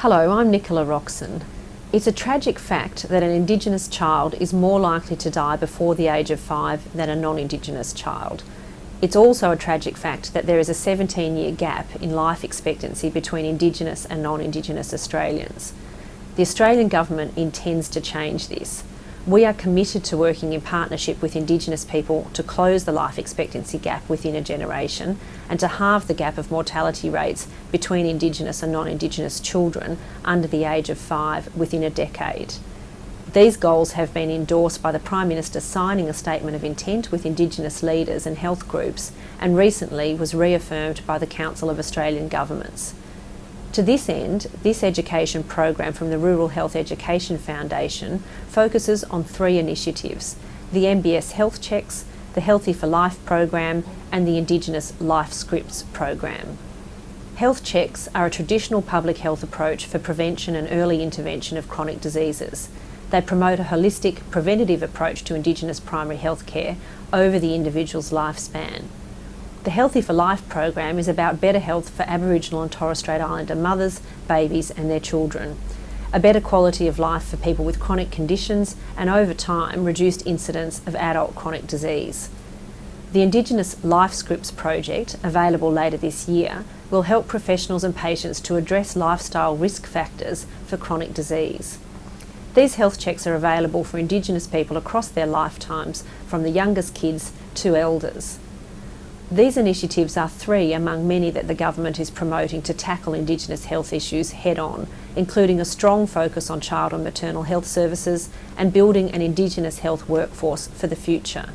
Hello, I'm Nicola Roxon. It's a tragic fact that an Indigenous child is more likely to die before the age of 5 than a non-Indigenous child. It's also a tragic fact that there is a 17-year gap in life expectancy between Indigenous and non-Indigenous Australians. The Australian Government intends to change this. We are committed to working in partnership with Indigenous people to close the life expectancy gap within a generation and to halve the gap of mortality rates between Indigenous and non-Indigenous children under the age of 5 within a decade. These goals have been endorsed by the Prime Minister signing a statement of intent with Indigenous leaders and health groups, and recently was reaffirmed by the Council of Australian Governments. To this end, this education program from the Rural Health Education Foundation focuses on 3 initiatives: the MBS Health Checks, the Healthy for Life program and the Indigenous Lifescripts program. Health checks are a traditional public health approach for prevention and early intervention of chronic diseases. They promote a holistic, preventative approach to Indigenous primary health care over the individual's lifespan. The Healthy for Life program is about better health for Aboriginal and Torres Strait Islander mothers, babies and their children, a better quality of life for people with chronic conditions and, over time, reduced incidence of adult chronic disease. The Indigenous Lifescripts project, available later this year, will help professionals and patients to address lifestyle risk factors for chronic disease. These health checks are available for Indigenous people across their lifetimes, from the youngest kids to elders. These initiatives are 3 among many that the government is promoting to tackle Indigenous health issues head-on, including a strong focus on child and maternal health services and building an Indigenous health workforce for the future.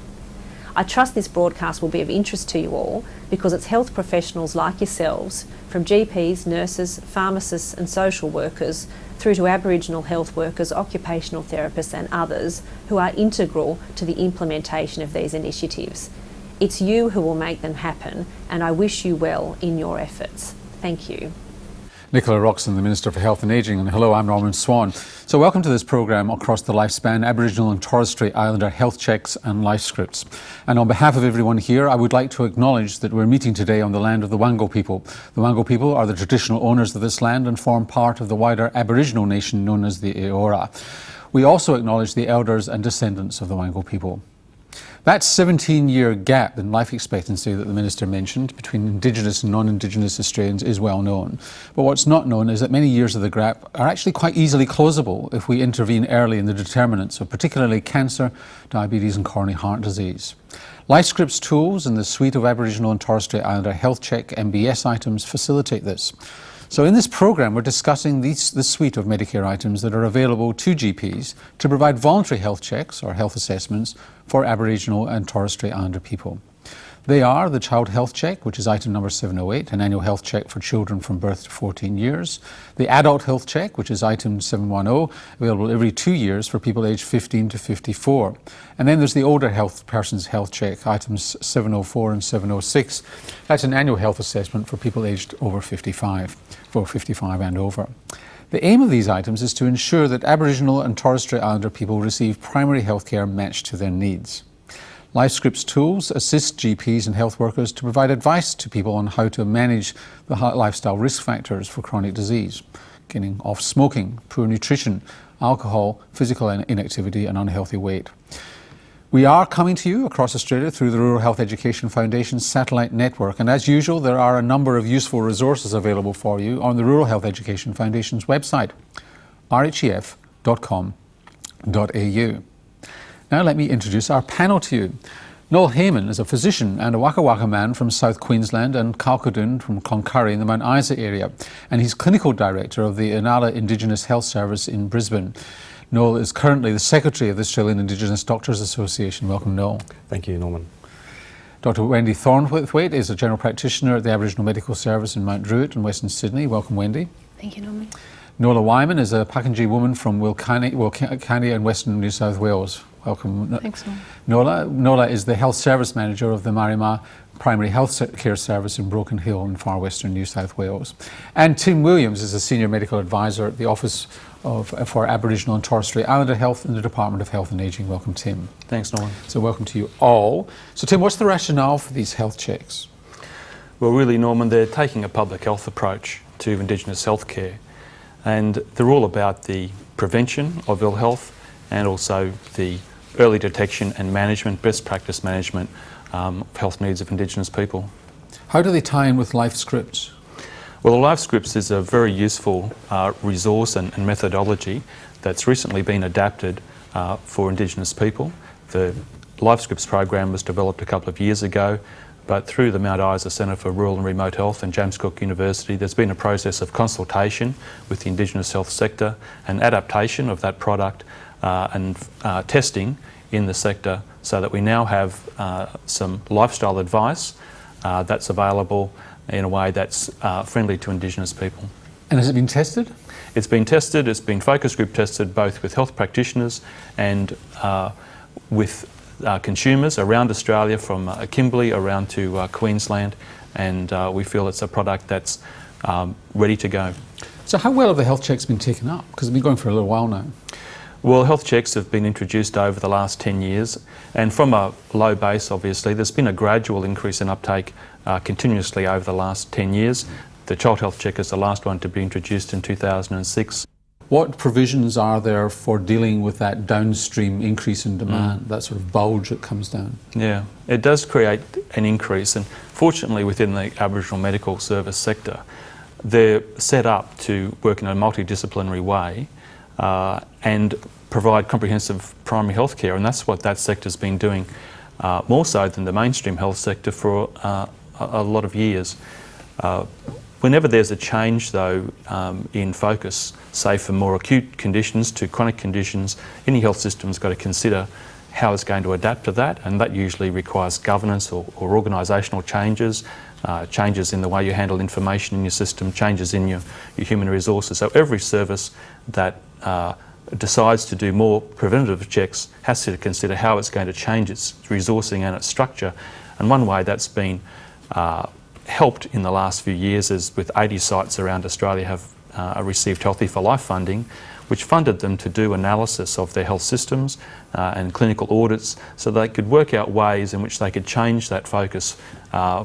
I trust this broadcast will be of interest to you all because it's health professionals like yourselves, from GPs, nurses, pharmacists and social workers, through to Aboriginal health workers, occupational therapists and others, who are integral to the implementation of these initiatives. It's you who will make them happen, and I wish you well in your efforts. Thank you. Nicola Roxon, the Minister for Health and Ageing, and hello, I'm Norman Swan. So welcome to this programme Across the Lifespan, Aboriginal and Torres Strait Islander Health Checks and Lifescripts. And on behalf of everyone here, I would like to acknowledge that we're meeting today on the land of the Wango people. The Wango people are the traditional owners of this land and form part of the wider Aboriginal nation known as the Eora. We also acknowledge the elders and descendants of the Wango people. That 17-year gap in life expectancy that the Minister mentioned between Indigenous and non-Indigenous Australians is well known. But what's not known is that many years of the gap are actually quite easily closable if we intervene early in the determinants of particularly cancer, diabetes and coronary heart disease. Lifescripts tools and the suite of Aboriginal and Torres Strait Islander Health Check MBS items facilitate this. So in this programme, we're discussing this suite of Medicare items that are available to GPs to provide voluntary health checks or health assessments for Aboriginal and Torres Strait Islander people. They are the Child Health Check, which is item number 708, an annual health check for children from birth to 14 years. The Adult Health Check, which is item 710, available every 2 years for people aged 15 to 54. And then there's the Older Person's Health Check, items 704 and 706. That's an annual health assessment for people aged over 55 and over. The aim of these items is to ensure that Aboriginal and Torres Strait Islander people receive primary health care matched to their needs. Lifescripts tools assist GPs and health workers to provide advice to people on how to manage the lifestyle risk factors for chronic disease, getting off smoking, poor nutrition, alcohol, physical inactivity and unhealthy weight. We are coming to you across Australia through the Rural Health Education Foundation's satellite network, and as usual there are a number of useful resources available for you on the Rural Health Education Foundation's website, rhef.com.au. Now let me introduce our panel to you. Noel Heyman is a physician and a Waka Waka man from South Queensland and Kalkadoon from Cloncurry in the Mount Isa area, and he's Clinical Director of the Inala Indigenous Health Service in Brisbane. Noel is currently the Secretary of the Australian Indigenous Doctors Association. Welcome, Noel. Thank you, Norman. Dr. Wendy Thornthwaite is a General Practitioner at the Aboriginal Medical Service in Mount Druitt in Western Sydney. Welcome, Wendy. Thank you, Norman. Nola Wyman is a Pakenji woman from Wilcannia in Western New South Wales. Welcome. Thanks, Nola. Nola is the Health Service Manager of the Marima Primary Health Care Service in Broken Hill in far western New South Wales. And Tim Williams is a Senior Medical Advisor at the Office for Aboriginal and Torres Strait Islander Health in the Department of Health and Ageing. Welcome, Tim. Thanks, Norman. So welcome to you all. So Tim, what's the rationale for these health checks? Well, really, Norman, they're taking a public health approach to Indigenous healthcare. and they're all about the prevention of ill health and also the early detection and management, best practice management of health needs of Indigenous people. How do they tie in with Lifescripts? Well, the Lifescripts is a very useful resource and methodology that's recently been adapted for Indigenous people. The Lifescripts program was developed a couple of years ago, but through the Mount Isa Centre for Rural and Remote Health and James Cook University, there's been a process of consultation with the Indigenous health sector and adaptation of that product and testing in the sector, so that we now have some lifestyle advice that's available in a way that's friendly to Indigenous people. And has it been tested? It's been tested, it's been focus group tested both with health practitioners and with consumers around Australia, from Kimberley around to Queensland, and we feel it's a product that's ready to go. So how well have the health checks been taken up? Because they've been going for a little while now. Well, health checks have been introduced over the last 10 years, and from a low base, obviously, there's been a gradual increase in uptake continuously over the last 10 years. The child health check is the last one to be introduced in 2006. What provisions are there for dealing with that downstream increase in demand, that sort of bulge that comes down? Yeah, it does create an increase, and fortunately within the Aboriginal medical service sector, they're set up to work in a multidisciplinary way and provide comprehensive primary health care, and that's what that sector's been doing more so than the mainstream health sector for a lot of years. Whenever there's a change, though, in focus, say from more acute conditions to chronic conditions, any health system's got to consider how it's going to adapt to that, and that usually requires governance or organisational changes, changes in the way you handle information in your system, changes in your human resources. So every service that decides to do more preventative checks has to consider how it's going to change its resourcing and its structure. And one way that's been helped in the last few years is with 80 sites around Australia have received Healthy for Life funding, which funded them to do analysis of their health systems and clinical audits, so they could work out ways in which they could change that focus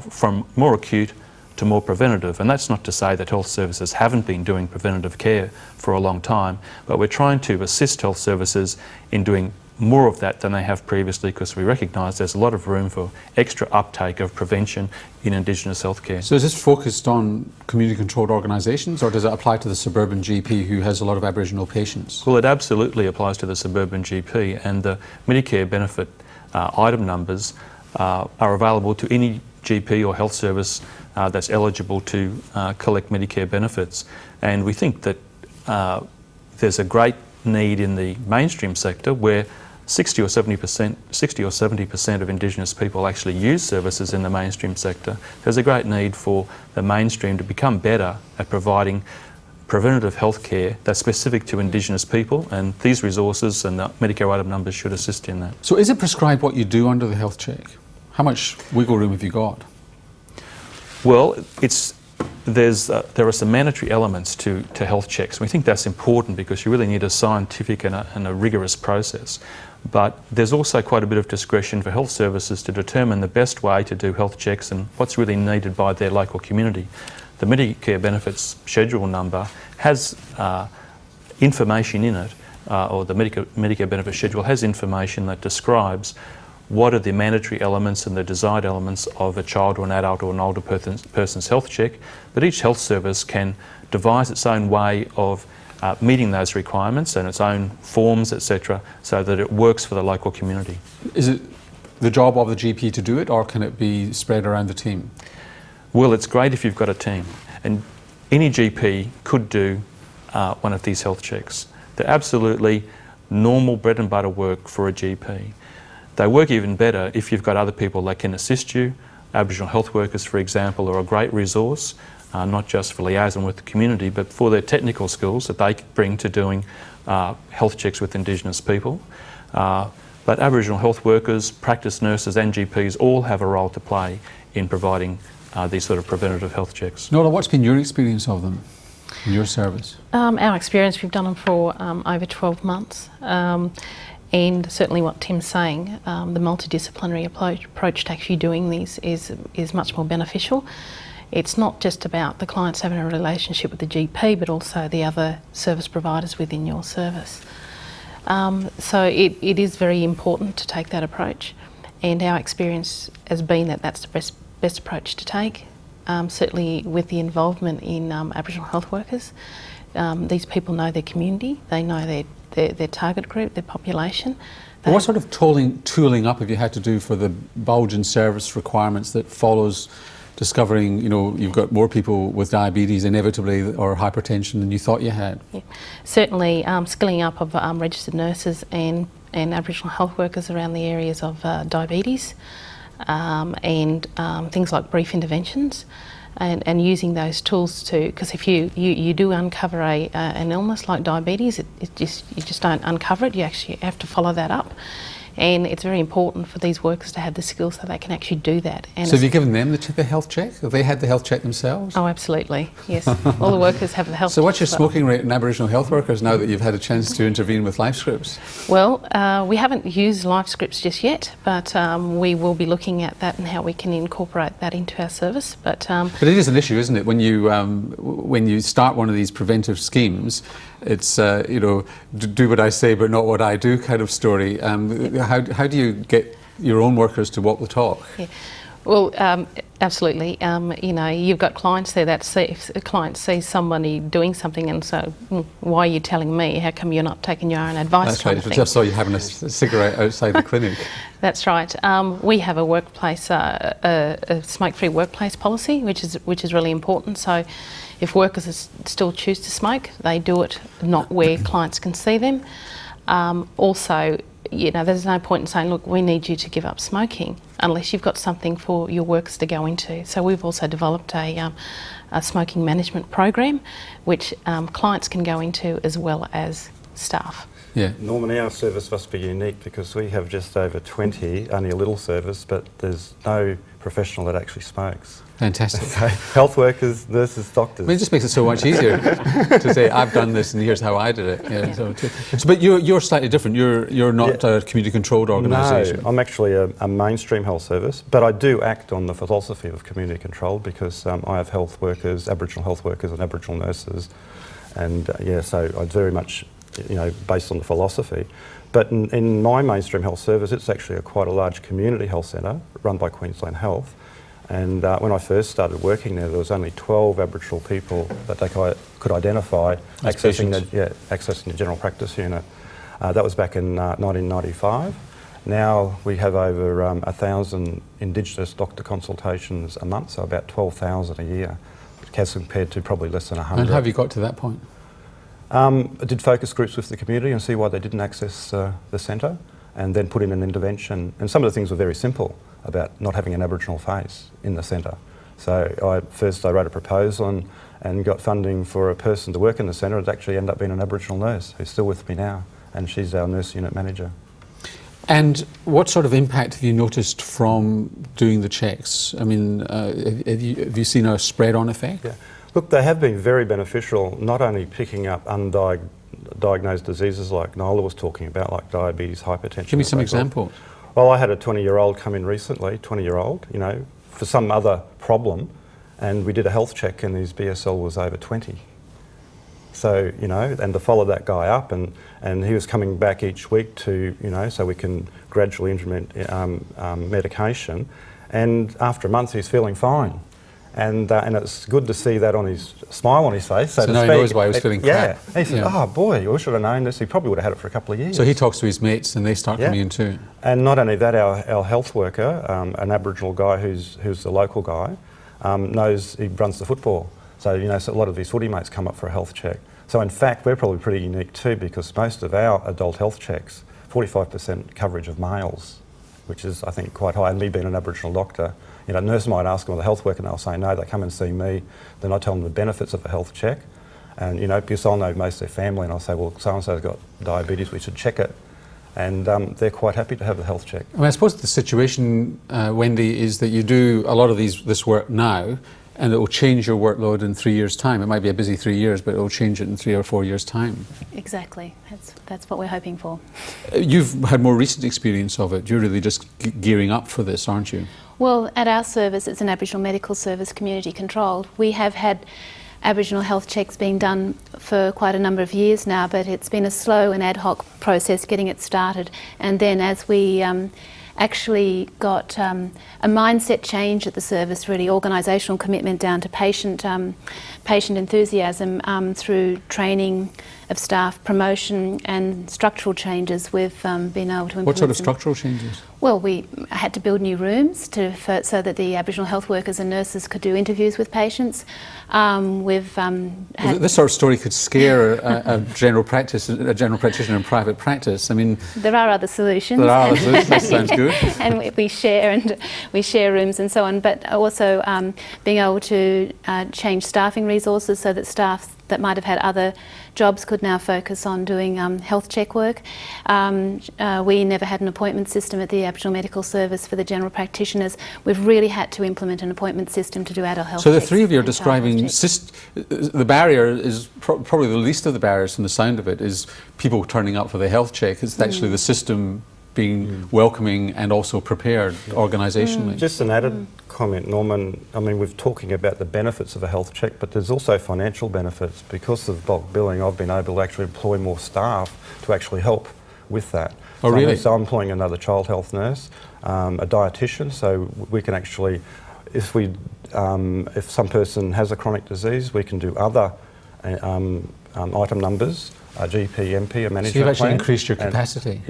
from more acute to more preventative. And that's not to say that health services haven't been doing preventative care for a long time, but we're trying to assist health services in doing more of that than they have previously, because we recognise there's a lot of room for extra uptake of prevention in Indigenous healthcare. So is this focused on community-controlled organisations, or does it apply to the suburban GP who has a lot of Aboriginal patients? Well, it absolutely applies to the suburban GP, and the Medicare benefit item numbers are available to any GP or health service that's eligible to collect Medicare benefits. And we think that there's a great need in the mainstream sector where 60 or 70% of Indigenous people actually use services in the mainstream sector. There's a great need for the mainstream to become better at providing preventative health care that's specific to Indigenous people, and these resources and the Medicare item numbers should assist in that. So is it prescribed what you do under the health check? How much wiggle room have you got? Well, there are some mandatory elements to health checks. We think that's important because you really need a scientific and a rigorous process. But there's also quite a bit of discretion for health services to determine the best way to do health checks and what's really needed by their local community. The Medicare benefits schedule number has information in it, or the Medicare benefit schedule has information that describes what are the mandatory elements and the desired elements of a child or an adult or an older person's health check, but each health service can devise its own way of meeting those requirements and its own forms, etc., so that it works for the local community. Is it the job of the GP to do it, or can it be spread around the team? Well, it's great if you've got a team, and any GP could do one of these health checks. They're absolutely normal bread and butter work for a GP. They work even better if you've got other people that can assist you. Aboriginal health workers, for example, are a great resource, not just for liaison with the community, but for their technical skills that they bring to doing health checks with Indigenous people. But Aboriginal health workers, practice nurses and GPs all have a role to play in providing these sort of preventative health checks. Nola, what's been your experience of them in your service? Our experience, we've done them for over 12 months. And certainly what Tim's saying, the multidisciplinary approach to actually doing these is much more beneficial. it's not just about the clients having a relationship with the GP, but also the other service providers within your service. So it is very important to take that approach, and our experience has been that that's the best approach to take. Certainly with the involvement in Aboriginal health workers, these people know their community, they know their target group, their population. What sort of tooling up have you had to do for the bulge in service requirements that follows discovering, you've got more people with diabetes inevitably or hypertension than you thought you had? Yeah. Certainly skilling up of registered nurses and Aboriginal health workers around the areas of diabetes and things like brief interventions, and using those tools to, because if you do uncover an illness like diabetes, you just don't uncover it, you actually have to follow that up. And it's very important for these workers to have the skills so they can actually do that. And so have you given them the health check? Have they had the health check themselves? Oh, absolutely, yes. All the workers have the health check. So what's your smoking rate in Aboriginal health workers now that you've had a chance to intervene with Lifescripts? Well, we haven't used Lifescripts just yet, but we will be looking at that and how we can incorporate that into our service. But it is an issue, isn't it? When you start one of these preventive schemes, it's do what I say but not what I do kind of story. How do you get your own workers to walk the talk? Yeah. Well, absolutely. You've got clients there that if a client sees somebody doing something and so, why are you telling me? How come you're not taking your own advice? That's right. I just saw you having a cigarette outside the clinic. That's right. We have a workplace, a smoke-free workplace policy, which is really important. So, if workers still choose to smoke, they do it not where clients can see them. Also, there's no point in saying, look, we need you to give up smoking unless you've got something for your workers to go into. So we've also developed a smoking management program, which clients can go into as well as staff. Yeah. Norman, our service must be unique because we have just over 20, only a little service, but there's no professional that actually smokes. Fantastic. So, health workers, nurses, doctors. I mean, it just makes it so much easier to say, I've done this and here's how I did it. Yeah, so but you're slightly different. You're not a community-controlled organisation. No, I'm actually a mainstream health service, but I do act on the philosophy of community control because I have health workers, Aboriginal health workers and Aboriginal nurses, and so I very much, based on the philosophy. But in my mainstream health service, it's actually quite a large community health centre run by Queensland Health. And when I first started working there was only 12 Aboriginal people that they could identify accessing the general practice unit. That was back in 1995. Now we have over 1,000 Indigenous doctor consultations a month, so about 12,000 a year, as compared to probably less than 100. And how have you got to that point? I did focus groups with the community and see why they didn't access the centre, and then put in an intervention. And some of the things were very simple about not having an Aboriginal face in the centre. So I wrote a proposal and got funding for a person to work in the centre. It actually ended up being an Aboriginal nurse who's still with me now, and she's our nurse unit manager. And what sort of impact have you noticed from doing the checks? I mean, have you seen a spread-on effect? Yeah. Look, they have been very beneficial, not only picking up undiagnosed diseases like Nola was talking about, like diabetes, hypertension. Give me some examples. Well, I had a 20-year-old come in recently, for some other problem, and we did a health check and his BSL was over 20. So, and to follow that guy up, and he was coming back each week to, so we can gradually implement medication, and after a month he's feeling fine. And it's good to see that on his smile on his face. So now he knows why he was feeling crap. Yeah. He said, oh boy, we should have known this. He probably would have had it for a couple of years. So he talks to his mates and they start coming in too. And not only that, our health worker, an Aboriginal guy who's the local guy, knows he runs the football. So, so a lot of his footy mates come up for a health check. So in fact, we're probably pretty unique too, because most of our adult health checks, 45% coverage of males, which is, I think, quite high. And me being an Aboriginal doctor, a nurse might ask them, or the health worker, and they'll say no. They come and see me, then I tell them the benefits of a health check, and because I'll know most of their family, and I'll say, well, so and so's got diabetes, we should check it, and they're quite happy to have the health check. I suppose the situation, Wendy, is that you do a lot of this work now, and it will change your workload in 3 years' time. It might be a busy 3 years, but it will change it in 3 or 4 years' time. Exactly. That's what we're hoping for. You've had more recent experience of it. You're really just gearing up for this, aren't you? Well, at our service, it's an Aboriginal medical service, community controlled. We have had Aboriginal health checks being done for quite a number of years now, but it's been a slow and ad hoc process getting it started. And then as we actually got a mindset change at the service, really organisational commitment down to patient enthusiasm through training of staff, promotion and structural changes, we've been able to implement. What sort of structural changes? Well, we had to build new rooms so that the Aboriginal health workers and nurses could do interviews with patients. We've had This sort of story could scare a general practitioner in private practice. I mean, there are other solutions. there are other solutions. That sounds good. And we share rooms and so on. But also being able to change staffing resources so that staff that might have had other jobs could now focus on doing health check work. We never had an appointment system at the Aboriginal Medical Service for the general practitioners. We've really had to implement an appointment system to do adult health So the checks three of you are and child health describing checks. the barrier is probably the least of the barriers from the sound of it is people turning up for the health check. It's actually the system being welcoming and also prepared organisationally. Just an added comment, Norman. I mean, we're talking about the benefits of a health check, but there's also financial benefits. Because of bulk billing, I've been able to actually employ more staff to actually help with that. Oh, really? So I'm employing another child health nurse, a dietitian, so we can actually, if some person has a chronic disease, we can do other item numbers, a GP, MP, a management So you've actually plan, increased your capacity.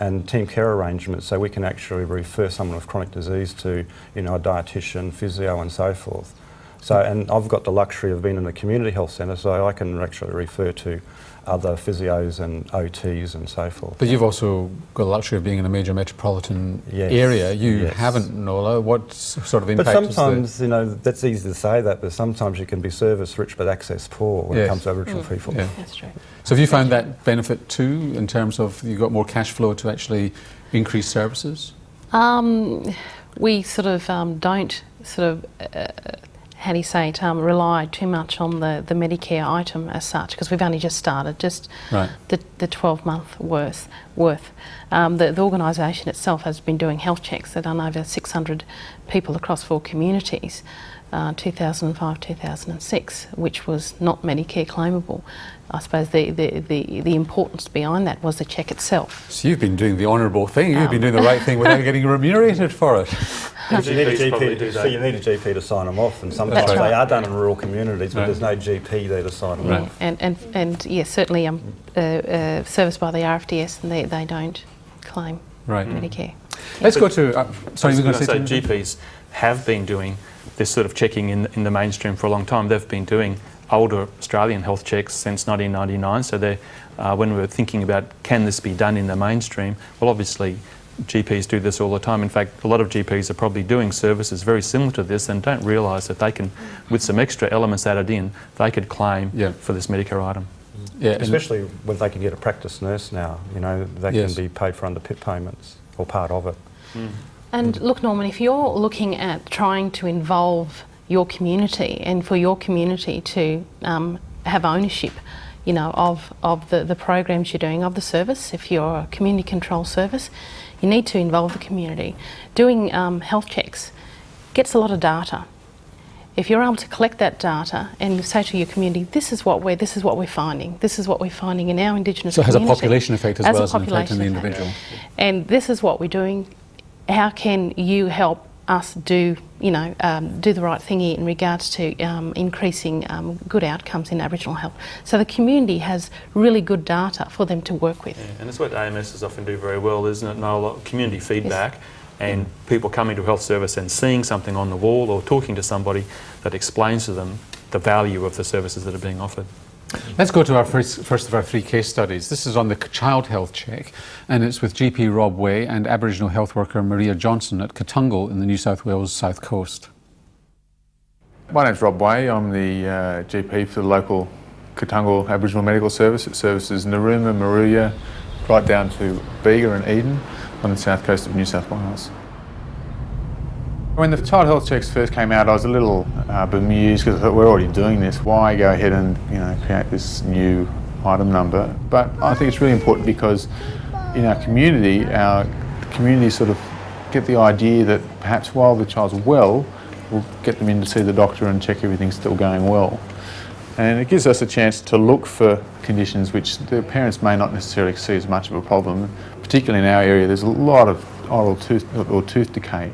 and team care arrangements, so we can actually refer someone with chronic disease to, a dietitian, physio, and so forth. So, and I've got the luxury of being in a community health centre, so I can actually refer to other physios and OTs and so forth. But you've also got the luxury of being in a major metropolitan area. You haven't, Nola. What sort of impact But sometimes, that's easy to say that, but sometimes you can be service rich but access poor when it comes to Aboriginal people. Yeah. That's true. So have you found that benefit too, in terms of you've got more cash flow to actually increase services? We sort of don't sort of, how do you say it, rely too much on the Medicare item as such, because we've only just started, the 12-month worth. The organisation itself has been doing health checks. They've done over 600 people across 4 communities, 2005, 2006, which was not Medicare claimable. I suppose the importance behind that was the check itself. So you've been doing the honourable thing. You've been doing the right thing without getting remunerated for it. You need a GP to sign them off, and sometimes they are done in rural communities, but there's no GP there to sign them off. And yes, certainly serviced by the RFDS, and they don't claim Medicare. Let's go to. Sorry, I was going to say GPs have been doing this sort of checking in the mainstream for a long time. They've been doing older Australian health checks since 1999. So they, when we were thinking about can this be done in the mainstream, well, obviously GPs do this all the time. In fact, a lot of GPs are probably doing services very similar to this and don't realise that they can, with some extra elements added in, they could claim for this Medicare item. Yeah, especially when they can get a practice nurse now, they can be paid for under PIP payments or part of it. And look, Norman, if you're looking at trying to involve your community and for your community to have ownership, of the programs you're doing, of the service, if you're a community control service, you need to involve the community. Doing health checks gets a lot of data. If you're able to collect that data and you say to your community, this is what we're finding. This is what we're finding in our Indigenous community. So it has a population effect as well as an effect on the individual. And this is what we're doing. How can you help us do the right thing here in regards to increasing good outcomes in Aboriginal health? So the community has really good data for them to work with. Yeah, and that's what AMSs often do very well, isn't it? Noel? Community feedback and people coming to a health service and seeing something on the wall or talking to somebody that explains to them the value of the services that are being offered. Let's go to our first of our 3 case studies. This is on the child health check, and it's with GP Rob Way and Aboriginal health worker Maria Johnson at Katungal in the New South Wales South Coast. My name's Rob Way. I'm the GP for the local Katungal Aboriginal Medical Service. It services Narooma, Moruya, right down to Bega and Eden on the south coast of New South Wales. When the child health checks first came out, I was a little bemused because I thought, we're already doing this. Why go ahead and create this new item number? But I think it's really important because in our community sort of get the idea that perhaps while the child's well, we'll get them in to see the doctor and check everything's still going well. And it gives us a chance to look for conditions which the parents may not necessarily see as much of a problem. Particularly in our area, there's a lot of oral tooth decay.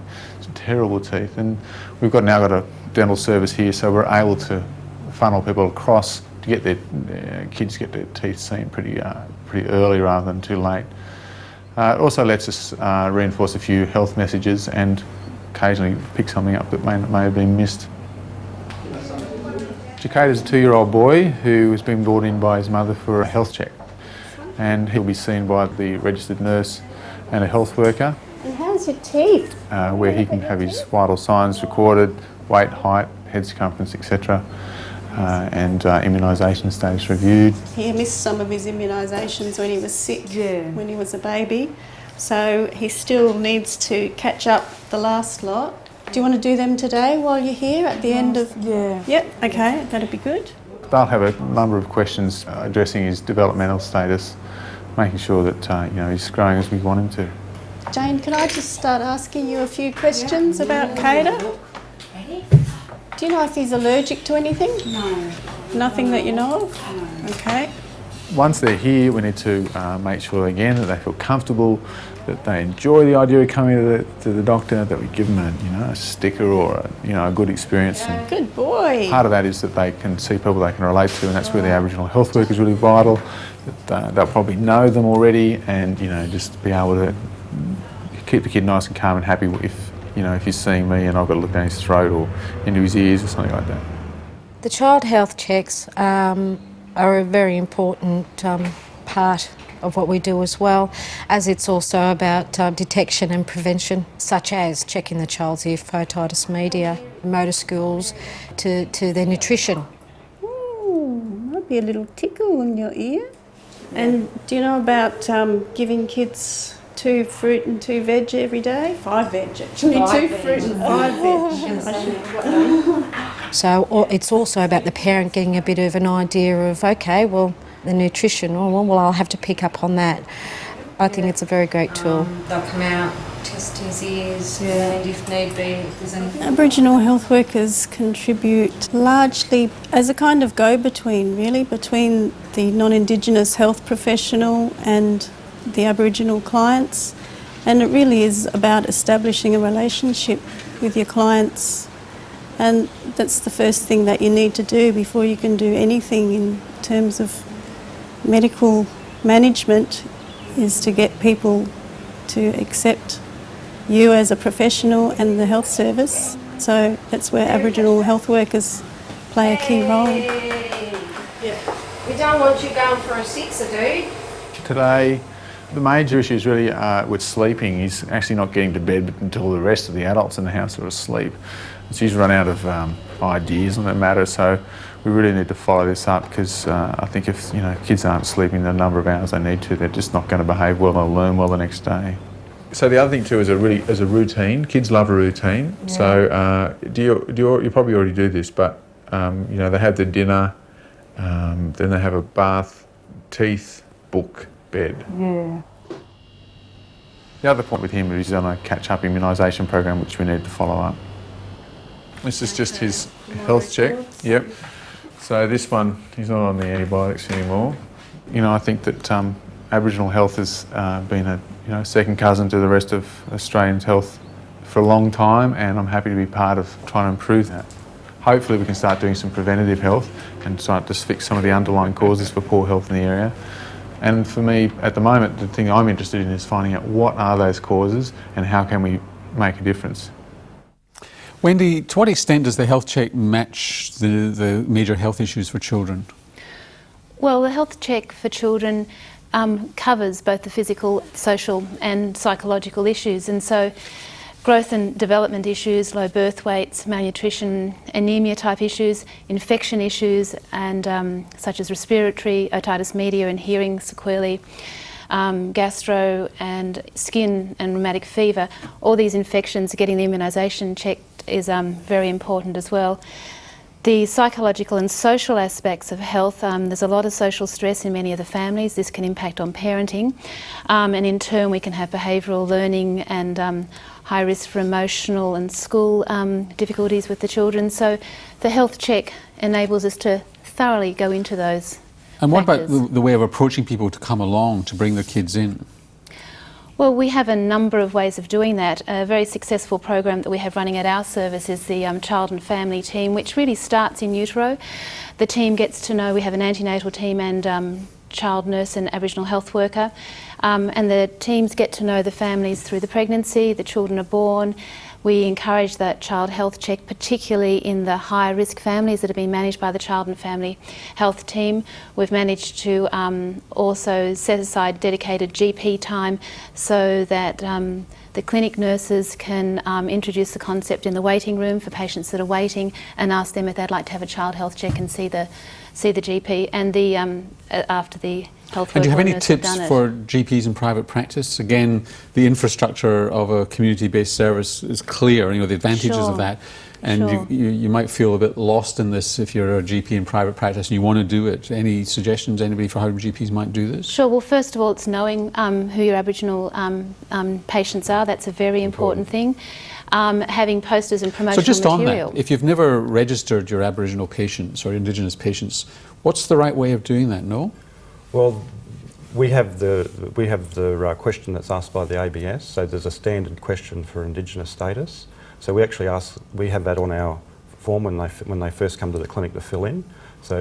Terrible teeth, and we've now got a dental service here, so we're able to funnel people across to get their kids get their teeth seen pretty early rather than too late. It also lets us reinforce a few health messages and occasionally pick something up that may have been missed. Jacade is a 2-year-old boy who has been brought in by his mother for a health check, and he'll be seen by the registered nurse and a health worker. And how's your teeth? Where he can have his vital signs recorded, weight, height, head circumference, etc. And immunisation status reviewed. He missed some of his immunisations when he was sick, when he was a baby. So he still needs to catch up the last lot. Do you want to do them today while you're here at the end of... Yeah. Yep, okay, that'd be good. They'll have a number of questions addressing his developmental status, making sure that he's growing as we want him to. Jane, can I just start asking you a few questions about Cater? Do you know if he's allergic to anything? No. Nothing that you know of? No. Okay. Once they're here, we need to make sure again that they feel comfortable, that they enjoy the idea of coming to the doctor, that we give them a sticker or a good experience. And good boy. part of that is that they can see people they can relate to, and that's where the Aboriginal health work is really vital. That they'll probably know them already, and just be able to keep the kid nice and calm and happy if he's seeing me and I've got to look down his throat or into his ears or something like that. The child health checks are a very important part of what we do as well, as it's also about detection and prevention, such as checking the child's ear for otitis media, motor skills, to their nutrition. Ooh, might be a little tickle in your ear. And do you know about giving kids 2 fruit and 2 veg every day? 5 veg actually. 2 fruit and 5 veg. So it's also about the parent getting a bit of an idea of, okay, well, the nutrition, well, I'll have to pick up on that. I think it's a very great tool. They'll come out, test his ears, and if need be, if there's anything. Aboriginal health workers contribute largely as a kind of go-between, really, between the non-Indigenous health professional and the Aboriginal clients, and it really is about establishing a relationship with your clients, and that's the first thing that you need to do before you can do anything in terms of medical management, is to get people to accept you as a professional and the health service. So that's where Aboriginal health workers play a key role. We don't want you going for a sixer, dude. Today, the major issue is really with sleeping. He's actually not getting to bed until the rest of the adults in the house are asleep. So he's run out of ideas on that matter, so we really need to follow this up, because I think if kids aren't sleeping the number of hours they need to, they're just not going to behave well, they'll learn well the next day. So the other thing too is a routine. Kids love a routine. Yeah. So you probably already do this, but they have their dinner, then they have a bath, teeth, book, bed. Yeah. The other point with him is he's on a catch-up immunisation program which we need to follow up. This is just his health check. Yep. So this one, he's not on the antibiotics anymore. I think that Aboriginal health has been a second cousin to the rest of Australians' health for a long time, and I'm happy to be part of trying to improve that. Hopefully we can start doing some preventative health and start to fix some of the underlying causes for poor health in the area. And for me, at the moment, the thing I'm interested in is finding out what are those causes and how can we make a difference. Wendy, to what extent does the health check match the major health issues for children? Well, the health check for children covers both the physical, social and psychological issues, and so growth and development issues, low birth weights, malnutrition, anemia type issues, infection issues, and such as respiratory, otitis media and hearing sequelae, gastro and skin and rheumatic fever, all these infections, getting the immunisation checked is very important as well. The psychological and social aspects of health, there's a lot of social stress in many of the families. This can impact on parenting, and in turn we can have behavioural learning and high risk for emotional and school difficulties with the children. So the health check enables us to thoroughly go into those And what factors. about the way of approaching people to come along, to bring their kids in? Well, we have a number of ways of doing that. A very successful program that we have running at our service is the Child and Family Team, which really starts in utero. The team gets to know, we have an antenatal team and child nurse and Aboriginal health worker, and the teams get to know the families through the pregnancy, the children are born. We encourage that child health check, particularly in the high risk families that are being managed by the Child and Family Health Team. We've managed to also set aside dedicated GP time so that the clinic nurses can introduce the concept in the waiting room for patients that are waiting and ask them if they'd like to have a child health check and see the GP, and the after the health And do you have worker or any nurse have tips done it. for GPs in private practice? Again, the infrastructure of a community-based service is clear, you know, the advantages Sure. of that. And Sure. you might feel a bit lost in this if you're a GP in private practice and you want to do it. Any suggestions, anybody, for how GPs might do this? Sure. Well, first of all, it's knowing who your Aboriginal patients are. That's a very important thing. Having posters and promotional So just material. on that, if you've never registered your Aboriginal patients or Indigenous patients, what's the right way of doing that, no? Well, we have the question that's asked by the ABS. So there's a standard question for Indigenous status. So we actually we have that on our form when they first come to the clinic to fill in. So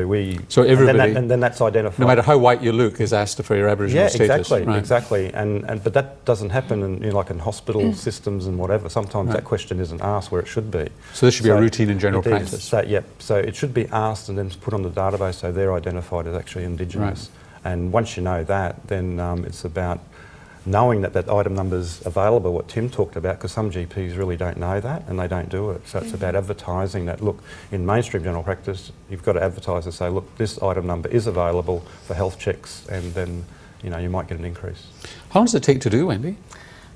everybody, and then that's identified. no matter how white you look, is asked for your Aboriginal status. Exactly. But that doesn't happen in like in hospital systems and whatever. Sometimes that question isn't asked where it should be. So this should be a routine in general it is. practice. So it should be asked and then put on the database so they're identified as actually Indigenous. Right. And once you know that, then it's about knowing that that item number's available, what Tim talked about, because some GPs really don't know that and they don't do it. So it's about advertising that, look, in mainstream general practice, you've got to advertise and say, look, this item number is available for health checks, and then, you know, you might get an increase. How long does it take to do, Wendy?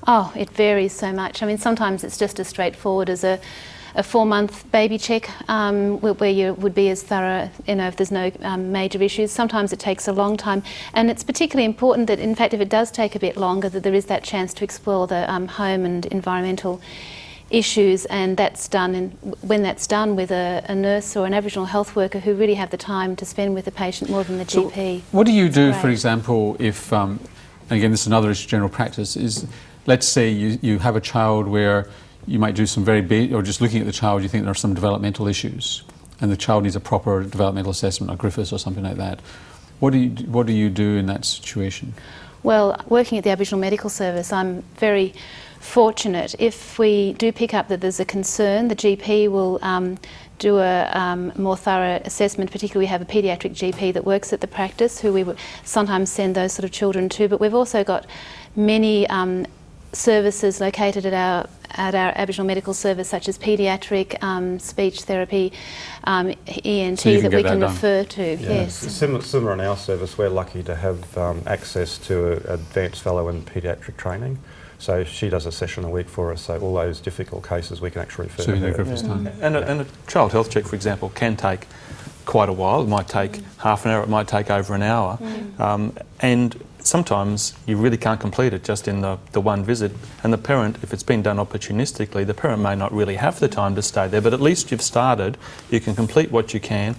Oh, it varies so much. I mean, sometimes it's just as straightforward as a 4-month baby check where you would be as thorough, you know, if there's no major issues. Sometimes it takes a long time, and it's particularly important that, in fact, if it does take a bit longer, that there is that chance to explore the home and environmental issues, and that's done. And when that's done with a nurse or an Aboriginal health worker who really have the time to spend with the patient more than the GP. What do you do, great. for example, if, and again, this is another issue of general practice, is let's say you have a child where you might do some very or just looking at the child, you think there are some developmental issues and the child needs a proper developmental assessment, or Griffiths or something like that. What do you do in that situation? Well, working at the Aboriginal Medical Service, I'm very fortunate. If we do pick up that there's a concern, the GP will do a more thorough assessment. Particularly, we have a paediatric GP that works at the practice who we would sometimes send those sort of children to, but we've also got many services located at our Aboriginal Medical Service, such as paediatric, speech therapy, ENT, So that we can done. refer to. Yeah. Yes. Similar in our service, we're lucky to have access to an advanced fellow in paediatric training. So she does a session a week for us, so all those difficult cases we can actually refer So to in your her. Griffiths time. And a child health check, for example, can take quite a while. It might take half an hour, it might take over an hour. And sometimes you really can't complete it just in the one visit. And the parent, if it's been done opportunistically, the parent may not really have the time to stay there, but at least you've started, you can complete what you can,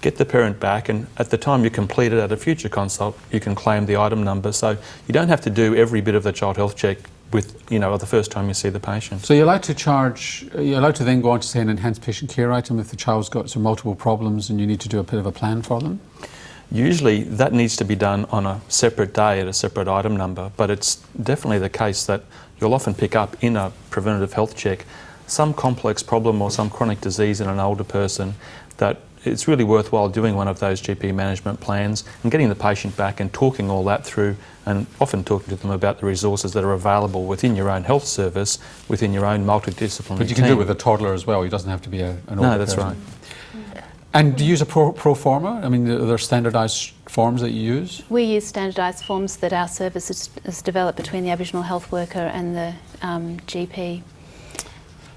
get the parent back, and at the time you complete it at a future consult, you can claim the item number. So you don't have to do every bit of the child health check with, you know, the first time you see the patient. So you're allowed to then go on to say an enhanced patient care item if the child's got some multiple problems and you need to do a bit of a plan for them? Usually that needs to be done on a separate day at a separate item number, but it's definitely the case that you'll often pick up in a preventative health check some complex problem or some chronic disease in an older person that it's really worthwhile doing one of those GP management plans and getting the patient back and talking all that through, and often talking to them about the resources that are available within your own health service, within your own multidisciplinary team. But you can do it with a toddler as well, he doesn't have to be an older No, that's person. right. And do you use a pro forma? I mean, are there standardised forms that you use? We use standardised forms that our service has developed between the Aboriginal health worker and the GP.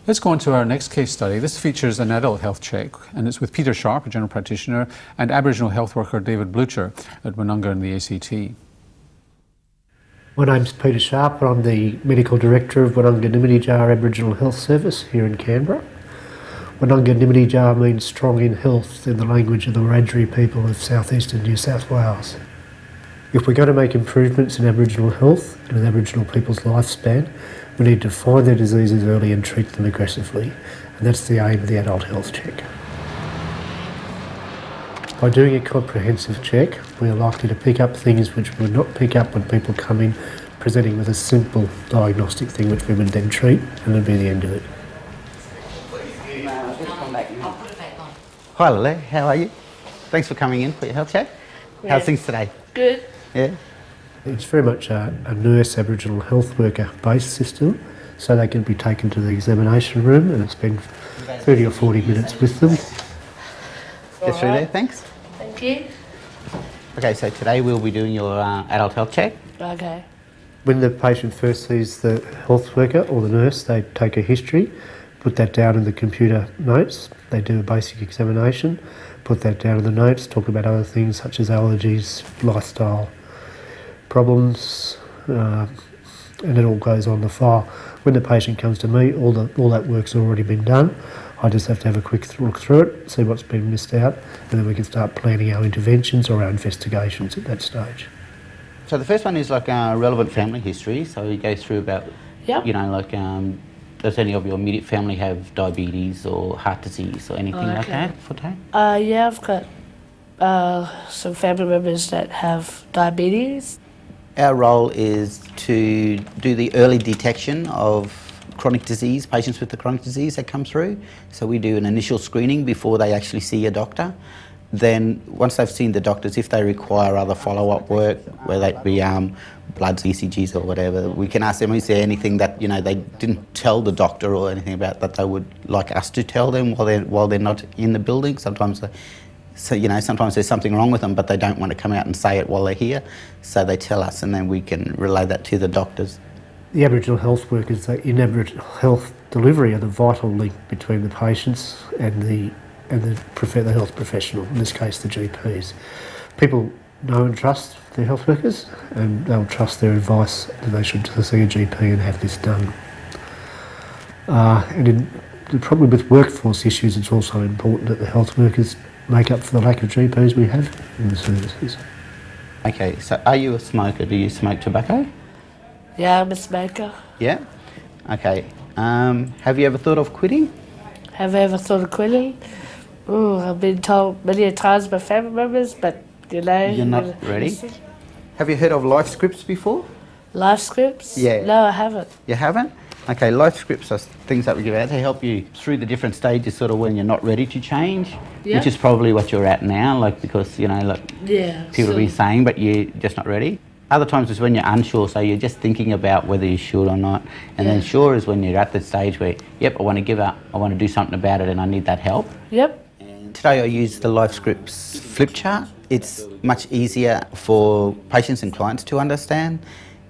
Let's go on to our next case study. This features an adult health check, and it's with Peter Sharpe, a general practitioner, and Aboriginal health worker David Blucher at Woononga in the ACT. My name's Peter Sharpe, and I'm the Medical Director of Woononga Niminijar Aboriginal Health Service here in Canberra. Woononga Niminijar means strong in health in the language of the Wiradjuri people of southeastern New South Wales. If we're going to make improvements in Aboriginal health and in Aboriginal people's lifespan, we need to find their diseases early and treat them aggressively, and that's the aim of the adult health check. By doing a comprehensive check, we are likely to pick up things which we would not pick up when people come in presenting with a simple diagnostic thing which we would then treat, and that'd be the end of it. Hi Lily, how are you? Thanks for coming in for your health check. Yeah. How's things today? Good. Yeah? It's very much a nurse Aboriginal health worker based system, so they can be taken to the examination room and spend 30 or 40 minutes with them. Get through there, thanks. Thank you. Okay, so today we'll be doing your adult health check. Okay. When the patient first sees the health worker or the nurse, they take a history, put that down in the computer notes. They do a basic examination, put that down in the notes, talk about other things such as allergies, lifestyle problems, and it all goes on the file. When the patient comes to me, all that work's already been done. I just have to have a quick look through it, see what's been missed out, and then we can start planning our interventions or our investigations at that stage. So the first one is like relevant family history. So you go through about, you know, like does any of your immediate family have diabetes or heart disease or anything like that for time? Yeah, I've got some family members that have diabetes. Our role is to do the early detection of chronic disease, patients with the chronic disease that come through. So we do an initial screening before they actually see a doctor. Then once they've seen the doctors, if they require other follow-up work, whether it be bloods, ECGs or whatever, we can ask them, is there anything that, you know, they didn't tell the doctor or anything about that they would like us to tell them while they're not in the building? Sometimes sometimes there's something wrong with them, but they don't want to come out and say it while they're here, so they tell us, and then we can relay that to the doctors. The Aboriginal health workers in Aboriginal health delivery are the vital link between the patients and the health professional, in this case the GPs. People know and trust their health workers, and they'll trust their advice that they should see a GP and have this done. Probably with workforce issues, it's also important that the health workers make up for the lack of GPs we have in the services. Okay, so are you a smoker? Do you smoke tobacco? Yeah, I'm a smoker. Yeah? Okay. Have you ever thought of quitting? Have I ever thought of quitting? Oh, I've been told many a times by family members, but you know... You're not ready? Have you heard of Lifescripts before? Lifescripts? Yeah. No, I haven't. You haven't? Okay, Lifescripts are things that we give out to help you through the different stages, sort of when you're not ready to change, which is probably what you're at now, like because, you know, like people will be saying, but you're just not ready. Other times is when you're unsure, so you're just thinking about whether you should or not. And then sure is when you're at the stage where, yep, I want to give up, I want to do something about it and I need that help. Yep. And today I use the Lifescripts flip chart. It's much easier for patients and clients to understand.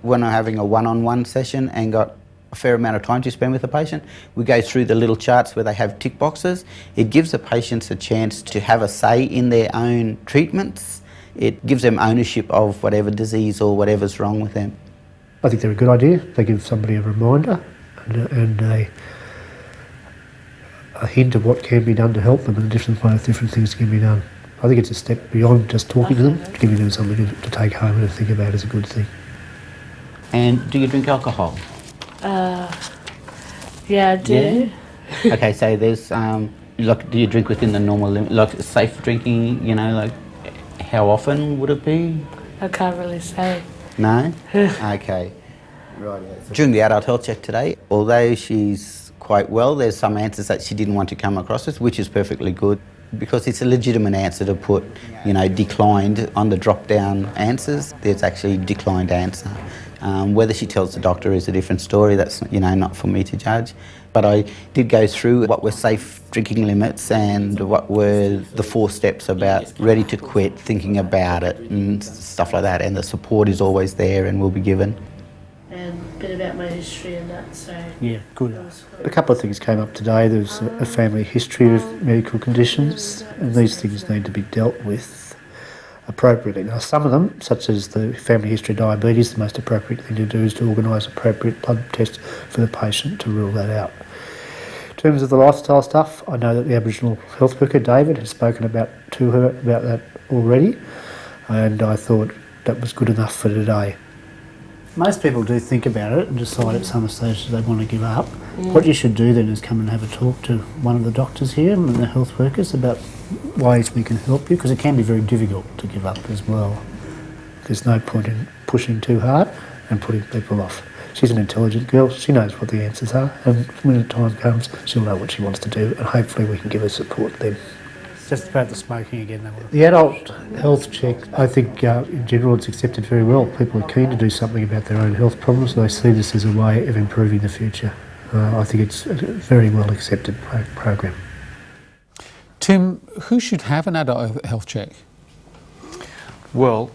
When I'm having a one-on-one session and got a fair amount of time to spend with the patient, we go through the little charts where they have tick boxes. It gives the patients a chance to have a say in their own treatments. It gives them ownership of whatever disease or whatever's wrong with them. I think they're a good idea. They give somebody a reminder and a hint of what can be done to help them, and different things can be done. I think it's a step beyond just talking to them, giving them something to take home and to think about is a good thing. And do you drink alcohol? Yeah, I do. Yeah? Okay, so there's, do you drink within the normal limit, like safe drinking, you know, like how often would it be? I can't really say. No? Okay. Right. During the adult health check today, although she's quite well, there's some answers that she didn't want to come across with, which is perfectly good, because it's a legitimate answer to put, you know, declined on the drop-down answers. There's actually declined answer. Whether she tells the doctor is a different story. That's, you know, not for me to judge. But I did go through what were safe drinking limits and what were the 4 steps about ready to quit, thinking about it and stuff like that. And the support is always there and will be given. And a bit about my history and that, so... Yeah, good. A couple of things came up today. There's a family history of medical conditions, and these things need to be dealt with appropriately. Now, some of them, such as the family history of diabetes, the most appropriate thing to do is to organise appropriate blood tests for the patient to rule that out. In terms of the lifestyle stuff, I know that the Aboriginal health worker, David, has spoken to her about that already, and I thought that was good enough for today. Most people do think about it and decide at some stage they want to give up. What you should do then is come and have a talk to one of the doctors here and the health workers about ways we can help you, because it can be very difficult to give up as well. There's no point in pushing too hard and putting people off. She's an intelligent girl, she knows what the answers are, and when the time comes she'll know what she wants to do, and hopefully we can give her support then. Just about the smoking again. The adult health check, I think in general it's accepted very well. People are keen to do something about their own health problems. They see this as a way of improving the future. I think it's a very well accepted program. Tim, who should have an adult health check? Well,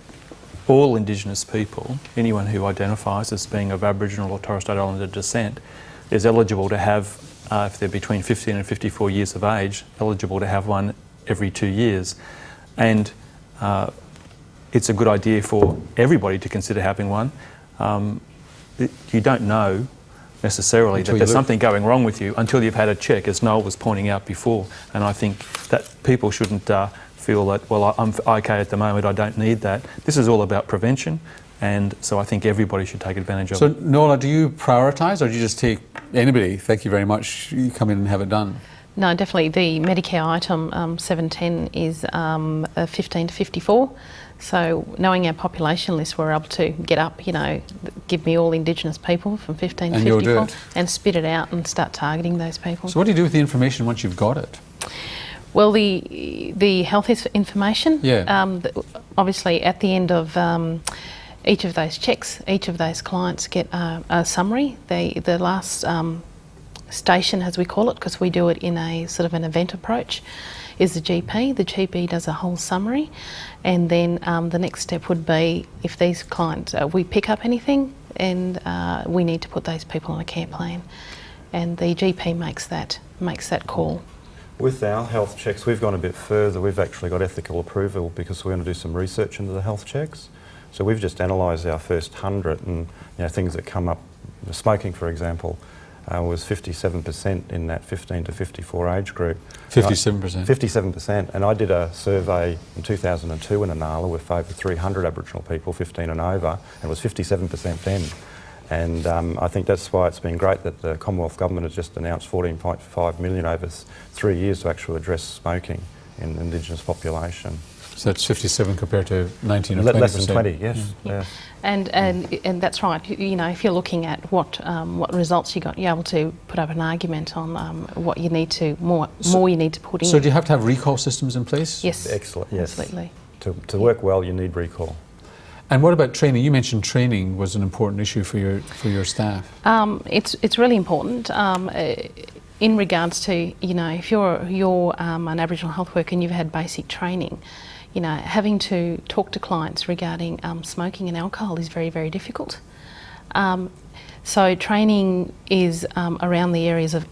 all Indigenous people, anyone who identifies as being of Aboriginal or Torres Strait Islander descent, is eligible to have, if they're between 15 and 54 years of age, eligible to have one every 2 years. And it's a good idea for everybody to consider having one. You don't know necessarily that there's something going wrong with you until you've had a check, as Noel was pointing out before. And I think that people shouldn't feel that, well, I'm okay at the moment, I don't need that. This is all about prevention, and so I think everybody should take advantage of it. So Nola, do you prioritise, or do you just take anybody? Thank you very much, you come in and have it done. No, definitely. The Medicare item 710 is 15 to 54. So knowing our population list, we're able to get up, you know, give me all Indigenous people from 15 to 54 and spit it out and start targeting those people. So what do you do with the information once you've got it? Well, the health information, obviously at the end of each of those checks, each of those clients get a summary. The last station, as we call it, because we do it in a sort of an event approach, is the GP. The GP does a whole summary, and then the next step would be, if these clients, we pick up anything, and we need to put those people on a care plan, and the GP makes that call. With our health checks, we've gone a bit further. We've actually got ethical approval because we're going to do some research into the health checks. So we've just analysed our first 100, and things that come up. Smoking, for example, was 57% in that 15 to 54 age group. 57%? 57%. And I did a survey in 2002 in Inala with over 300 Aboriginal people, 15 and over, and it was 57% then. And I think that's why it's been great that the Commonwealth Government has just announced $14.5 million over 3 years to actually address smoking in the Indigenous population. So that's 57 compared to 19 or 20%? Less than 20, yes. Yeah. And that's right. You know, if you're looking at what results you got, you're able to put up an argument on what you need to more you need to put in. So do you have to have recall systems in place? Yes. Excellent. Yes. Absolutely. To work well, you need recall. And what about training? You mentioned training was an important issue for your staff. It's really important. In regards to, if you're an Aboriginal health worker and you've had basic training, having to talk to clients regarding smoking and alcohol is very, very difficult. So training is around the areas of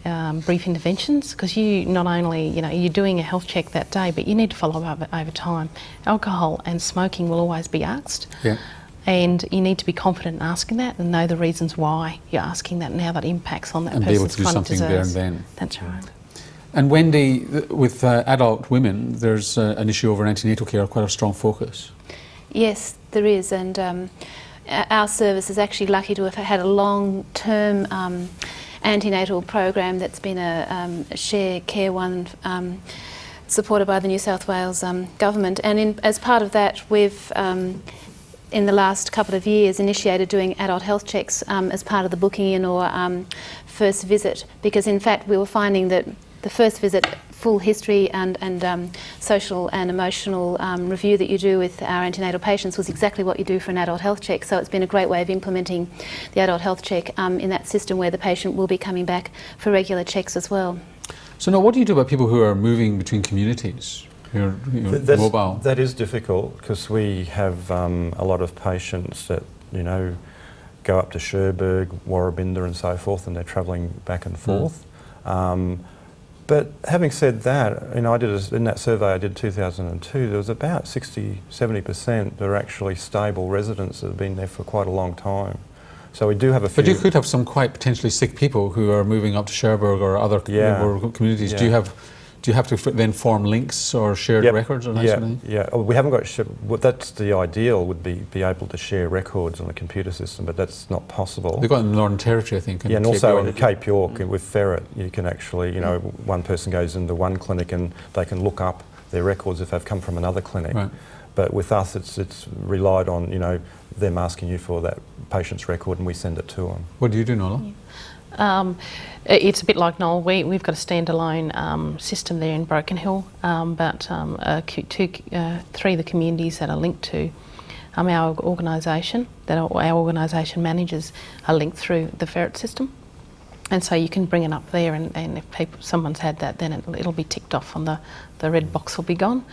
brief interventions, because you not only, you're doing a health check that day, but you need to follow up over time. Alcohol and smoking will always be asked. Yeah. And you need to be confident in asking that and know the reasons why you're asking that and how that impacts on that person's and be able to do chronic something disease. there and then. That's right. And Wendy, with adult women, there's an issue over antenatal care, quite a strong focus. Yes, there is, and our service is actually lucky to have had a long-term antenatal program that's been a share care one supported by the New South Wales government, and as part of that we've in the last couple of years initiated doing adult health checks as part of the booking in or first visit, because in fact we were finding that the first visit, full history and social and emotional review that you do with our antenatal patients was exactly what you do for an adult health check. So it's been a great way of implementing the adult health check in that system where the patient will be coming back for regular checks as well. So now what do you do about people who are moving between communities, who are mobile? That is difficult because we have a lot of patients that, go up to Cherbourg, Warrabinda and so forth, and they're travelling back and forth. But having said that, I did in that survey I did in 2002, there was about 60-70% that are actually stable residents that have been there for quite a long time. So we do have a few. But you could have some quite potentially sick people who are moving up to Cherbourg or other rural communities. Yeah. Do you have to then form links or shared records or that sort of thing? Yeah, we haven't got. That's the ideal, would be able to share records on the computer system, but that's not possible. They've got in the Northern Territory, I think. And also in Cape York with Ferret, you can actually, one person goes into one clinic and they can look up their records if they've come from another clinic. Right. But with us, it's relied on, them asking you for that patient's record and we send it to them. What do you do, Nola? It's a bit like Noel. We've got a standalone system there in Broken Hill, but 3 of the communities that are linked to our organisation, that our organisation manages, are linked through the Ferret system. And so you can bring it up there, and if someone's had that, then it'll be ticked off on the red box will be gone.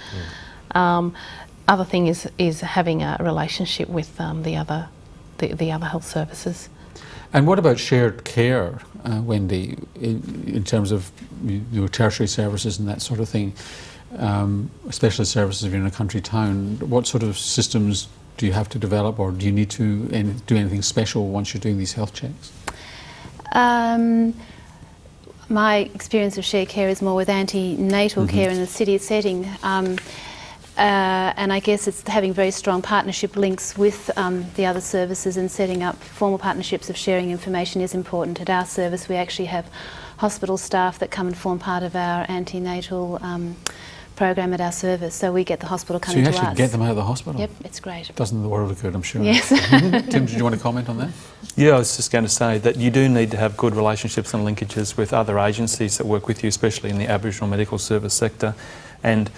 Other thing is having a relationship with the other health services. And what about shared care, Wendy, in terms of your tertiary services and that sort of thing, especially services if you're in a country town? What sort of systems do you have to develop, or do you need to do anything special once you're doing these health checks? My experience of shared care is more with antenatal care in the city setting. And I guess it's having very strong partnership links with the other services, and setting up formal partnerships of sharing information is important. At our service, we actually have hospital staff that come and form part of our antenatal program at our service, so we get the hospital coming to us. So you actually get them out of the hospital? Yep, it's great. Doesn't the world of good, I'm sure. Yes. Tim, did you want to comment on that? Yeah, I was just going to say that you do need to have good relationships and linkages with other agencies that work with you, especially in the Aboriginal medical service sector. And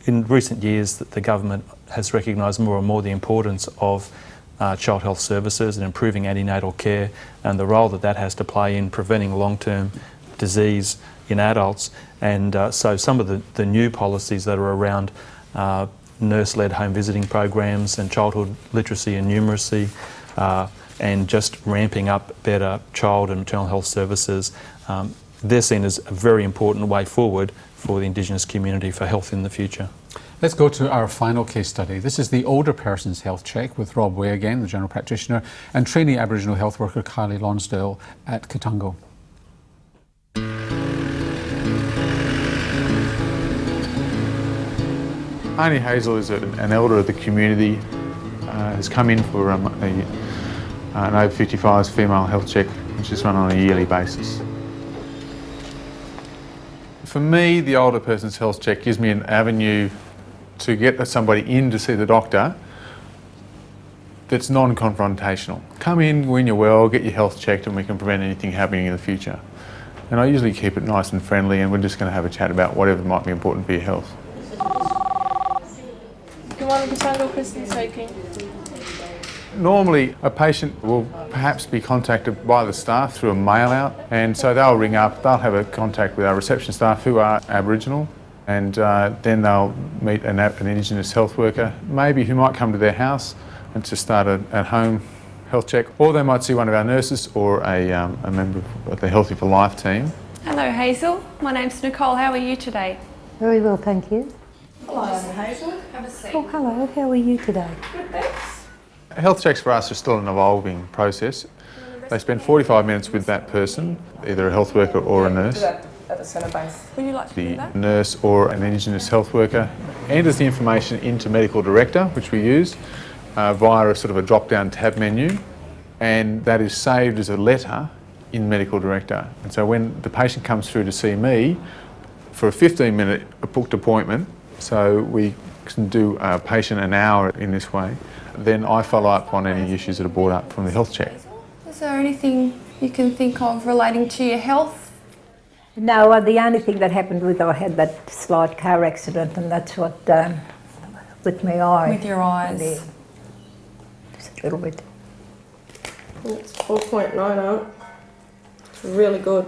in recent years, the government has recognised more and more the importance of child health services and improving antenatal care, and the role that has to play in preventing long-term disease in adults. And so some of the new policies that are around nurse-led home visiting programs and childhood literacy and numeracy, and just ramping up better child and maternal health services, they're seen as a very important way forward for the Indigenous community for health in the future. Let's go to our final case study. This is the older person's health check with Rob Way again, the general practitioner, and trainee Aboriginal health worker Kylie Lonsdale at Katungo. Auntie Hazel is an elder of the community, has come in for an over 55s female health check, which is run on a yearly basis. For me, the older person's health check gives me an avenue to get somebody in to see the doctor that's non-confrontational. Come in when you're well, get your health checked, and we can prevent anything happening in the future. And I usually keep it nice and friendly, and we're just going to have a chat about whatever might be important for your health. Good morning, Katungo, Kristen speaking. Normally, a patient will perhaps be contacted by the staff through a mail out, and so they'll ring up, they'll have a contact with our reception staff who are Aboriginal, and then they'll meet an Indigenous health worker, maybe who might come to their house and to start a at-home health check, or they might see one of our nurses or a member of the Healthy for Life team. Hello Hazel, my name's Nicole, how are you today? Very well, thank you. Hello Hazel, have a seat. Oh, hello, how are you today? Good, thanks. Health checks for us are still an evolving process. They spend 45 minutes with that person, either a health worker or a nurse. At the centre base. Would you like to do that? The nurse or an Indigenous health worker enters the information into Medical Director, which we use, via a sort of a drop-down tab menu, and that is saved as a letter in Medical Director. And so when the patient comes through to see me for a 15-minute booked appointment, so we can do a patient an hour in this way, then I follow up on any issues that are brought up from the health check. Is there anything you can think of relating to your health? No, the only thing that happened with I had that slight car accident, and that's what with my eye. With your eyes. Yeah. Just a little bit. It's 4.98. It's really good.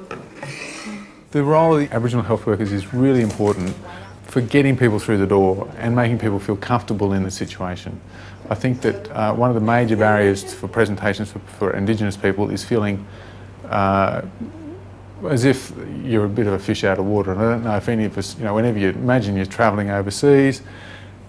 The role of the Aboriginal health workers is really important for getting people through the door and making people feel comfortable in the situation. I think that one of the major barriers for presentations for Indigenous people is feeling as if you're a bit of a fish out of water. And I don't know if any of us, whenever you imagine you're travelling overseas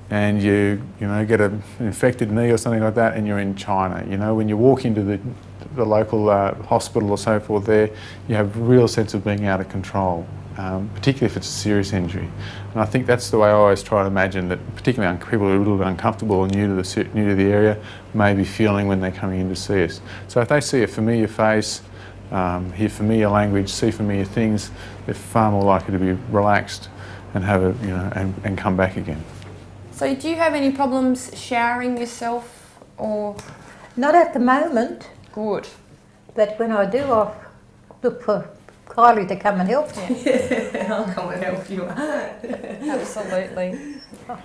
and you get an infected knee or something like that and you're in China, when you walk into the local hospital or so forth there, you have a real sense of being out of control, particularly if it's a serious injury. And I think that's the way I always try to imagine that particularly people who are a little bit uncomfortable or new to the area may be feeling when they're coming in to see us. So if they see a familiar face, hear familiar language, see familiar things, they're far more likely to be relaxed and have and come back again. So do you have any problems showering yourself or? Not at the moment. Good. But when I do, I'll look for Kylie to come and help me. Yeah, I'll come and help you. Absolutely.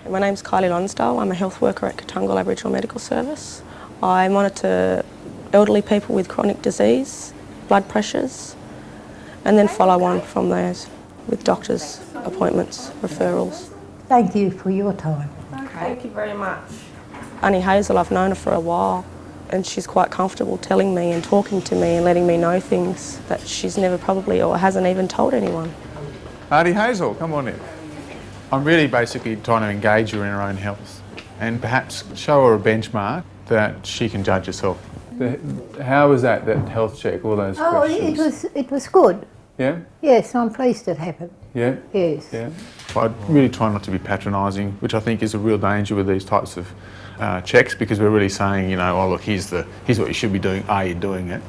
My name's Kylie Lonsdale. I'm a health worker at Katungal Aboriginal Medical Service. I monitor elderly people with chronic disease, blood pressures, and then follow on from those with doctors' appointments, referrals. Thank you for your time. Okay. Thank you very much. Annie Hazel, I've known her for a while, and she's quite comfortable telling me and talking to me and letting me know things that she's never probably or hasn't even told anyone. Auntie Hazel, come on in. I'm really basically trying to engage her in her own health and perhaps show her a benchmark that she can judge herself. How was that health check, all those questions? It was good. Yeah? Yes, I'm pleased it happened. Yeah? Yes. Yeah. I really try not to be patronising, which I think is a real danger with these types of checks, because we're really saying, oh look, here's what you should be doing, are you doing it?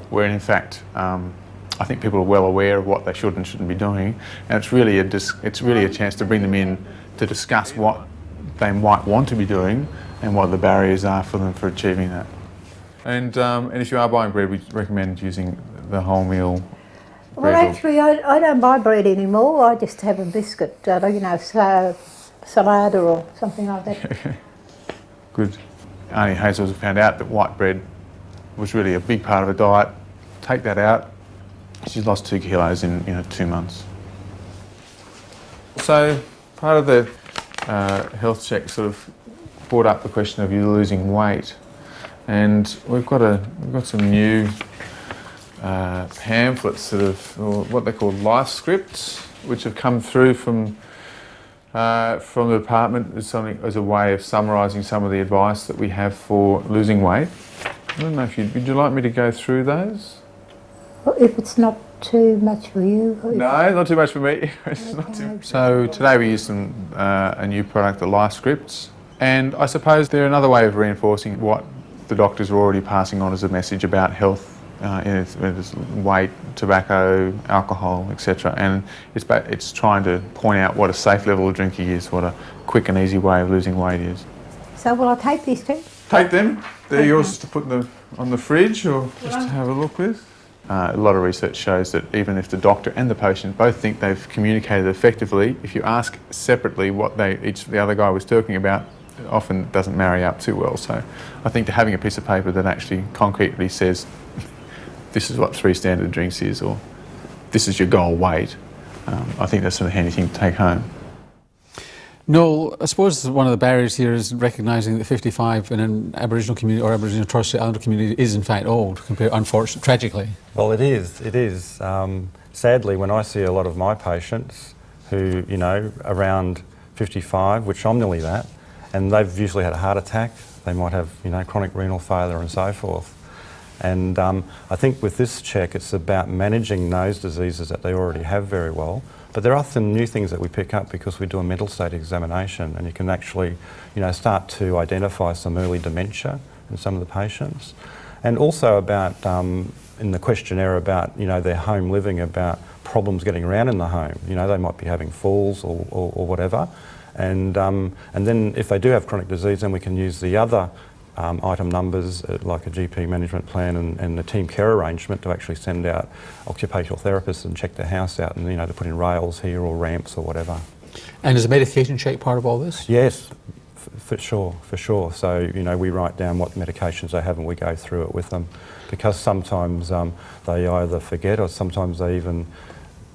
Where in fact, I think people are well aware of what they should and shouldn't be doing, and it's really a chance to bring them in to discuss what they might want to be doing and what the barriers are for them for achieving that. And if you are buying bread, we recommend using the wholemeal bread. Well, actually, I don't buy bread anymore. I just have a biscuit, salad or something like that. Good. Auntie Hazel's found out that white bread was really a big part of her diet. Take that out. She's lost 2 kilos in 2 months. So part of the health check sort of brought up the question of you losing weight, and we've got some new pamphlets or what they call Lifescripts, which have come through from the department as a way of summarising some of the advice that we have for losing weight. I don't know if would you like me to go through those? Well, if it's not too much for you. No, not too much for me. It's not too. So today we use a new product, the Lifescripts, and I suppose they're another way of reinforcing what the doctors are already passing on as a message about health. In its weight, tobacco, alcohol, etc. And it's trying to point out what a safe level of drinking is, what a quick and easy way of losing weight is. So will I take these two? Take them. They're yours to put on the fridge or just to have a look with. A lot of research shows that even if the doctor and the patient both think they've communicated effectively, if you ask separately what the other guy was talking about, it often doesn't marry up too well. So I think having a piece of paper that actually concretely says this is what 3 standard drinks is, or this is your goal weight, I think that's a handy thing to take home. Noel, I suppose one of the barriers here is recognising that 55 in an Aboriginal community or Aboriginal Torres Strait Islander community is in fact old, unfortunately, tragically. Well, it is. Sadly, when I see a lot of my patients who, around 55, which I'm nearly that, and they've usually had a heart attack, they might have, chronic renal failure and so forth. And I think with this check, it's about managing those diseases that they already have very well. But there are often new things that we pick up because we do a mental state examination, and you can actually, start to identify some early dementia in some of the patients. And also about, in the questionnaire about, their home living, about problems getting around in the home. They might be having falls or whatever. And then if they do have chronic disease, then we can use the other item numbers like a GP management plan and the team care arrangement to actually send out occupational therapists and check their house out and, to put in rails here or ramps or whatever. And is a medication check part of all this? Yes, for sure. So, we write down what medications they have and we go through it with them, because sometimes they either forget or sometimes they even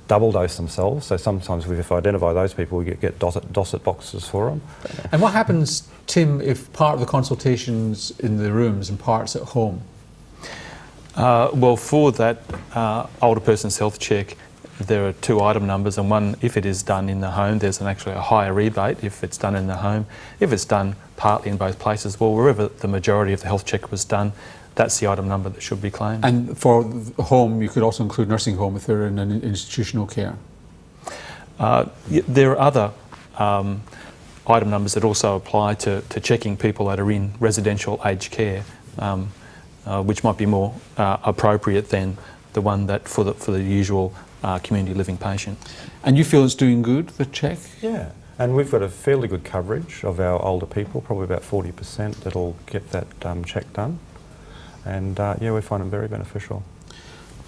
double dose themselves. So sometimes if I identify those people, we get dosset boxes for them. And what happens, Tim, if part of the consultation's in the rooms and part's at home? Well, for that older person's health check, there are 2 item numbers, and one, if it is done in the home, there's actually a higher rebate if it's done in the home. If it's done partly in both places, well, wherever the majority of the health check was done, that's the item number that should be claimed. And for the home, you could also include nursing home if they're in an institutional care? There are other item numbers that also apply to checking people that are in residential aged care, which might be more appropriate than the one that for the usual community living patient. And you feel it's doing good, the check? Yeah, and we've got a fairly good coverage of our older people, probably about 40% that'll get that check done. And we find them very beneficial.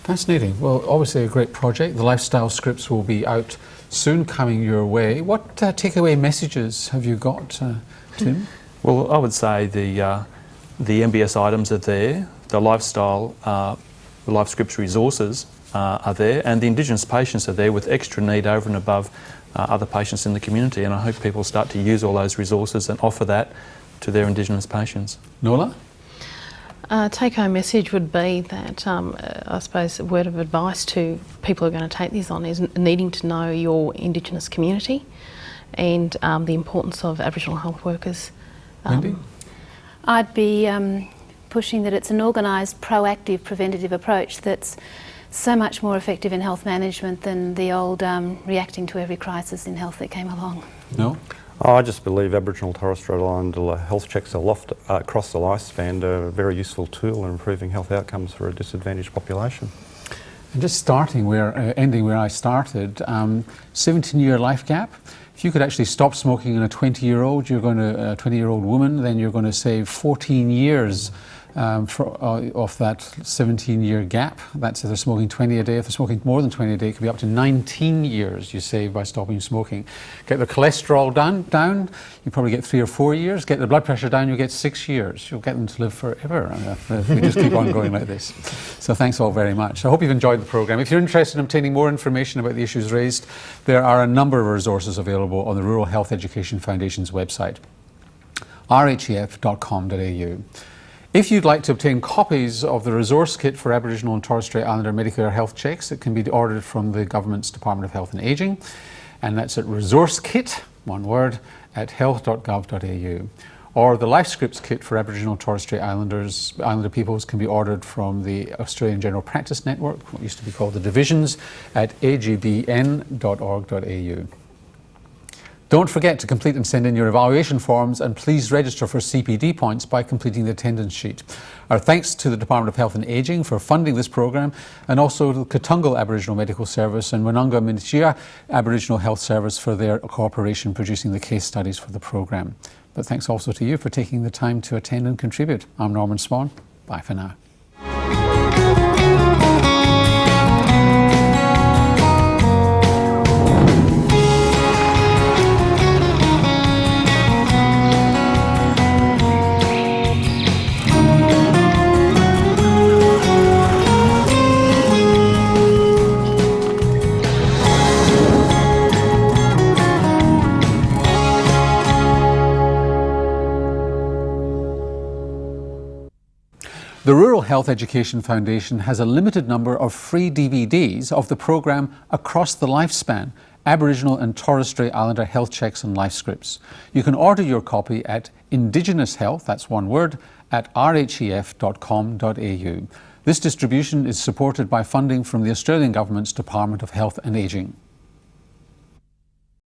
Fascinating. Well, obviously a great project. The lifestyle scripts will be out soon, coming your way. What takeaway messages have you got, Tim? Well, I would say the MBS items are there, the lifestyle, the Lifescripts resources are there, and the Indigenous patients are there with extra need over and above other patients in the community, and I hope people start to use all those resources and offer that to their Indigenous patients. Nola? Take-home message would be that, I suppose, a word of advice to people who are going to take these on is needing to know your Indigenous community and the importance of Aboriginal health workers. Wendy? I'd be pushing that it's an organised, proactive, preventative approach that's so much more effective in health management than the old reacting to every crisis in health that came along. No? I just believe Aboriginal and Torres Strait Islander health checks across the lifespan are a very useful tool in improving health outcomes for a disadvantaged population. And just ending where I started, 17-year life gap. If you could actually stop smoking in a 20-year-old, a 20-year-old woman, then you're going to save 14 years off that 17-year gap. That's if they're smoking 20 a day. If they're smoking more than 20 a day, it could be up to 19 years you save by stopping smoking. Get their cholesterol down, you probably get 3 or 4 years. Get their blood pressure down, you'll get 6 years. You'll get them to live forever if we just keep on going like this. So thanks all very much. I hope you've enjoyed the programme. If you're interested in obtaining more information about the issues raised, there are a number of resources available on the Rural Health Education Foundation's website, rhef.com.au. If you'd like to obtain copies of the resource kit for Aboriginal and Torres Strait Islander Medicare health checks, it can be ordered from the Government's Department of Health and Ageing, and that's at resource kit, one word, at health.gov.au. Or the Lifescripts kit for Aboriginal and Torres Strait Islander peoples can be ordered from the Australian General Practice Network, what used to be called the Divisions, at agbn.org.au. Don't forget to complete and send in your evaluation forms, and please register for CPD points by completing the attendance sheet. Our thanks to the Department of Health and Ageing for funding this programme, and also to the Katungal Aboriginal Medical Service and Wananga Minchia Aboriginal Health Service for their cooperation producing the case studies for the programme. But thanks also to you for taking the time to attend and contribute. I'm Norman Swan. Bye for now. The Rural Health Education Foundation has a limited number of free DVDs of the programme Across the Lifespan, Aboriginal and Torres Strait Islander Health Checks and Lifescripts. You can order your copy at Indigenous Health, that's one word, at rhef.com.au. This distribution is supported by funding from the Australian Government's Department of Health and Ageing.